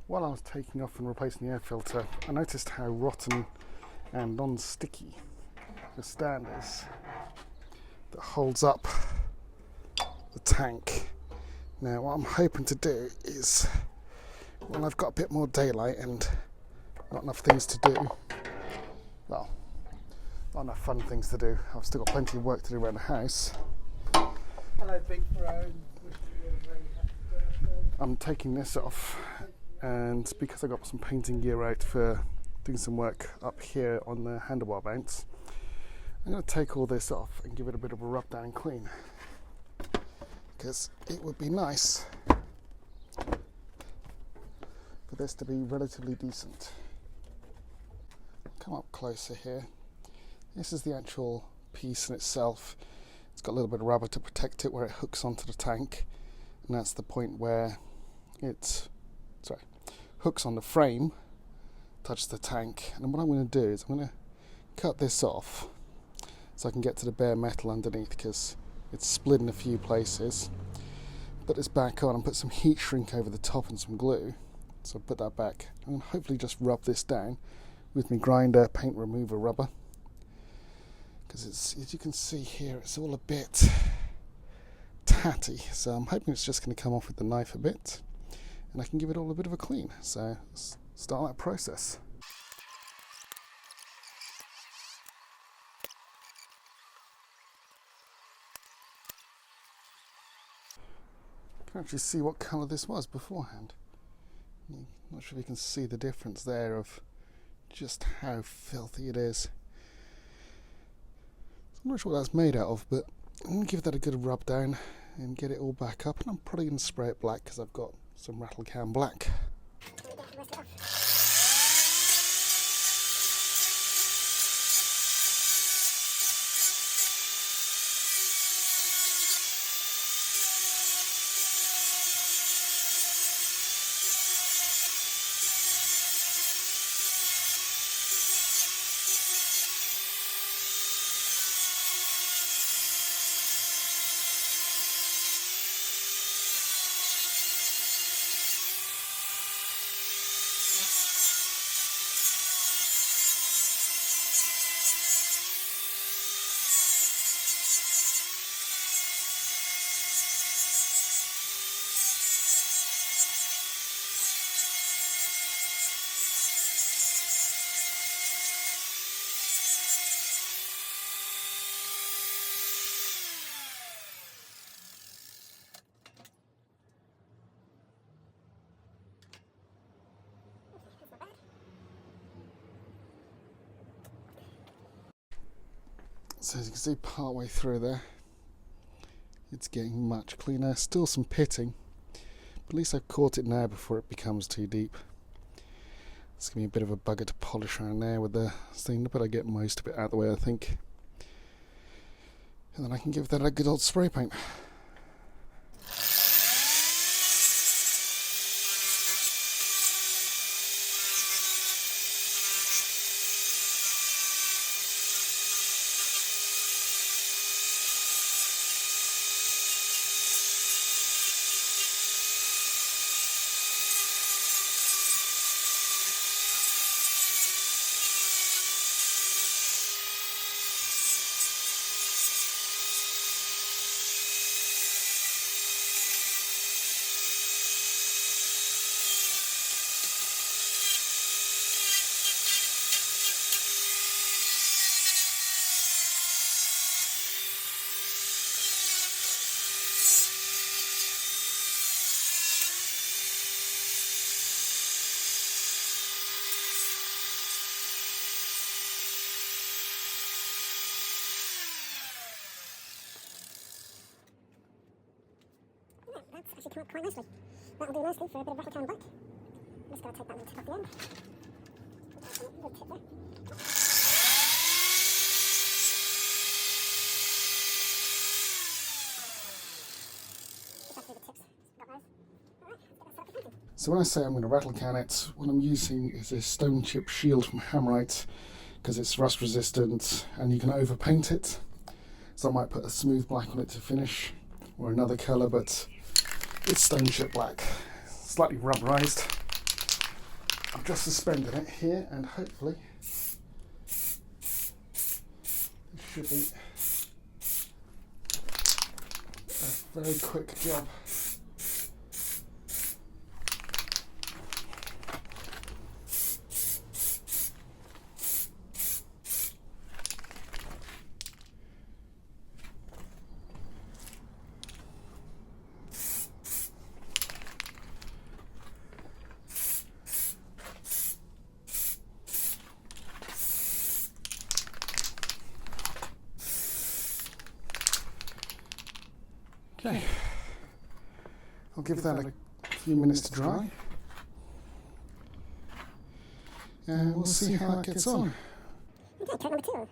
While I was taking off and replacing the air filter, I noticed how rotten and non-sticky the stand is that holds up the tank. Now what I'm hoping to do is, when I've got a bit more daylight and not enough things to do, well, not enough fun things to do, I've still got plenty of work to do around the house. Hello, Big Bro. I'm taking this off, and because I got some painting gear out for doing some work up here on the handlebar mounts, I'm going to take all this off and give it a bit of a rub down and clean, because it would be nice for this to be relatively decent. Come up closer here. This is the actual piece in itself. It's got a little bit of rubber to protect it where it hooks onto the tank, and that's the point where it hooks on the frame, touches the tank. And what I'm going to do is I'm going to cut this off so I can get to the bare metal underneath, because it's split in a few places. Put this back on and put some heat shrink over the top and some glue. So put that back and hopefully just rub this down with my grinder paint remover rubber, because it's, as you can see here, it's all a bit tatty, so I'm hoping it's just going to come off with the knife a bit and I can give it all a bit of a clean. So let's start that process. You can actually see what colour this was beforehand. I'm not sure if you can see the difference there of just how filthy it is. I'm not sure what that's made out of, but I'm going to give that a good rub down and get it all back up, and I'm probably going to spray it black because I've got some rattle can black. So as you can see, part way through there, it's getting much cleaner. Still some pitting, but at least I've caught it now before it becomes too deep. It's going to be a bit of a bugger to polish around there with the thing, but I get most of it out of the way, I think. And then I can give that a good old spray paint. That's actually come up quite nicely. That'll do nicely for a bit of rattle can black. I'm just going to take that little tip off the end. There's a little tip there. Just actually the tips. Got those. Alright, let's get that started painting. So when I say I'm going to rattle can it, what I'm using is a stone chip shield from Hammerite, because it's rust resistant and you can overpaint it. So I might put a smooth black on it to finish, or another colour, but it's stone chip black, slightly rubberized. I'm just suspending it here, and hopefully it should be a very quick job. Okay, I'll give that a few minutes to dry, and we'll see how that gets on. Okay, turn number 2.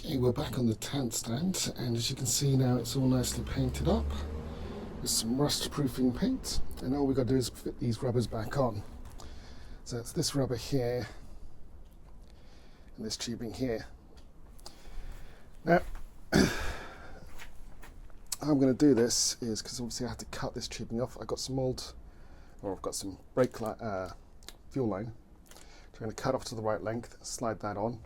Okay, we're back on the tent stand, and as you can see now it's all nicely painted up with some rust proofing paint, and all we've got to do is fit these rubbers back on. So it's this rubber here and this tubing here. Now how I'm going to do this is, because obviously I had to cut this tubing off, I've got some I've got some fuel line, so I'm going to cut off to the right length, slide that on,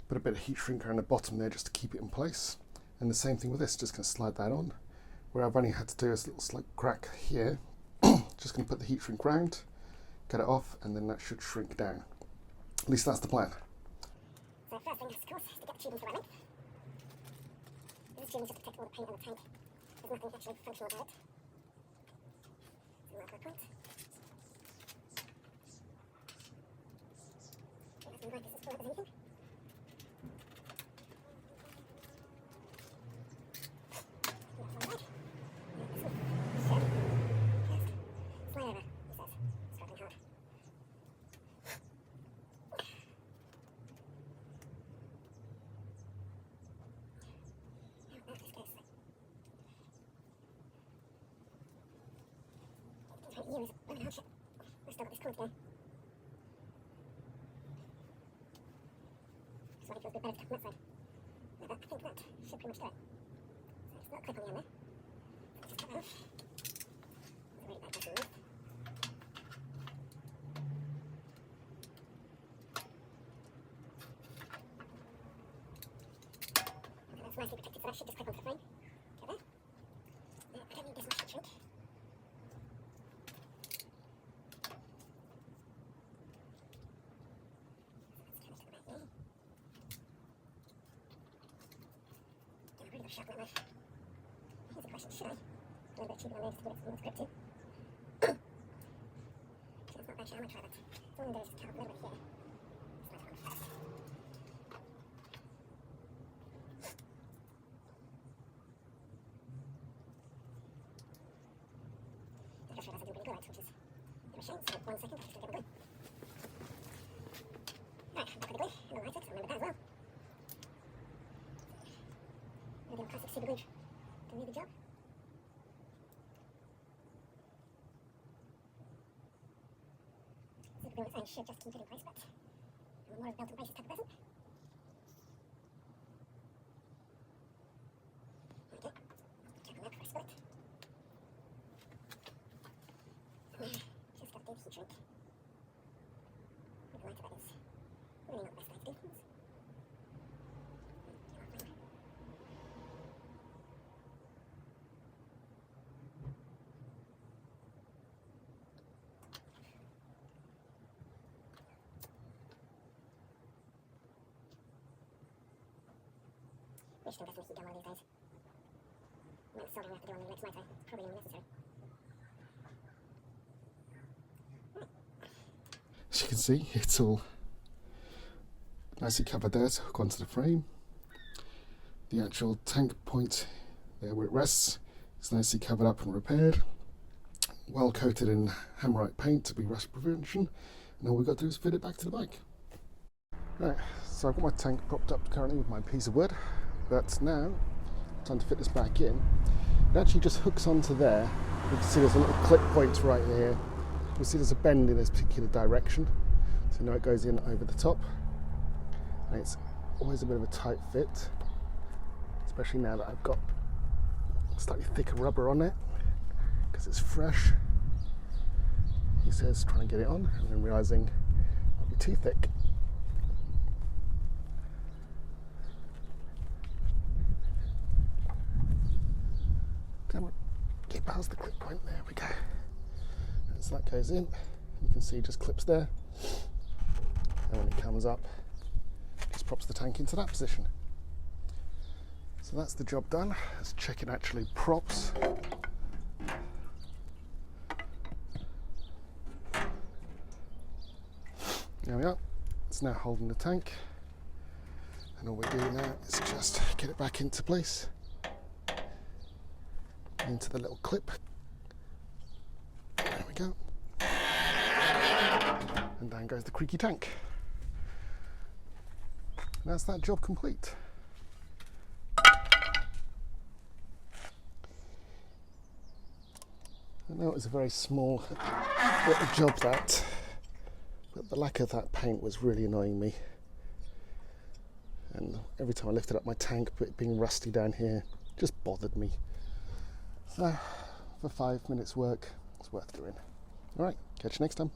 put a bit of heat shrink around the bottom there just to keep it in place, and the same thing with this, just going to slide that on. Where I've only had to do is a little slight crack here, just going to put the heat shrink round, get it off, and then that should shrink down. At least that's the plan. So first thing, of course, is to get the tubing to the right length. This tubing just protects all the paint on the tank. There's nothing actually functional about it. So mark that point. Okay, that's going to be right, this is full up as anything. Years, blooming hardship. I've still got this corner today. Just wondering if it feels a bit better to come that side. No, but I think that should pretty much do it. So it's not a clip on the end there. So just cut that off. There's a really bad pressure on it. Okay, that's nicely protected, so that should just clip onto the frame. Okay, there. Now, I don't need this much heat shrink. Sharpen that knife. Here's a question, should I? A little bit cheaper than this to give it some more grip too. Actually, it's not bad, I'm going to try that. So all I'm going to do is just cut off a little bit here. Slide it on first. I just realised I didn't really glue it, which is a bit of a shame, so 1 second, I'm just going to get my glue. Right, I've got the glue, and the lighter, so remember that as well. Maybe classic super glue can do the job. Super glue on its own should just keep it in place, but I'm more of a belt and braces type of person. Okay, check on that before I spill it. Just got to do the heat shrink. With the lighter, that is really not the best thing to do. Wish to invest in a heat gun one of these days. The amount of soldering I have to do on the next motor is probably unnecessary. As you can see, it's all nicely covered there to hook onto the frame. The actual tank point there where it rests is nicely covered up and repaired. Well coated in Hammerite paint to be rust prevention. And all we've got to do is fit it back to the bike. Right, so I've got my tank propped up currently with my piece of wood, but now time to fit this back in. It actually just hooks onto there. You can see there's a little clip point right here. You'll see there's a bend in this particular direction, so now it goes in over the top. And it's always a bit of a tight fit, especially now that I've got slightly thicker rubber on it because it's fresh. He says trying to get it on and then realising it'll be too thick. Come on, get past the clip point, there we go. As that goes in, you can see it just clips there, and when it comes up, just props the tank into that position. So that's the job done. Let's check it actually props. There we are. It's now holding the tank, and all we do now is just get it back into place, into the little clip. There we go. And down goes the creaky tank. That's that job complete. I know it was a very small little job that, but the lack of that paint was really annoying me. And every time I lifted up my tank, it being rusty down here just bothered me. So for 5 minutes work, it's worth doing. Alright, catch you next time.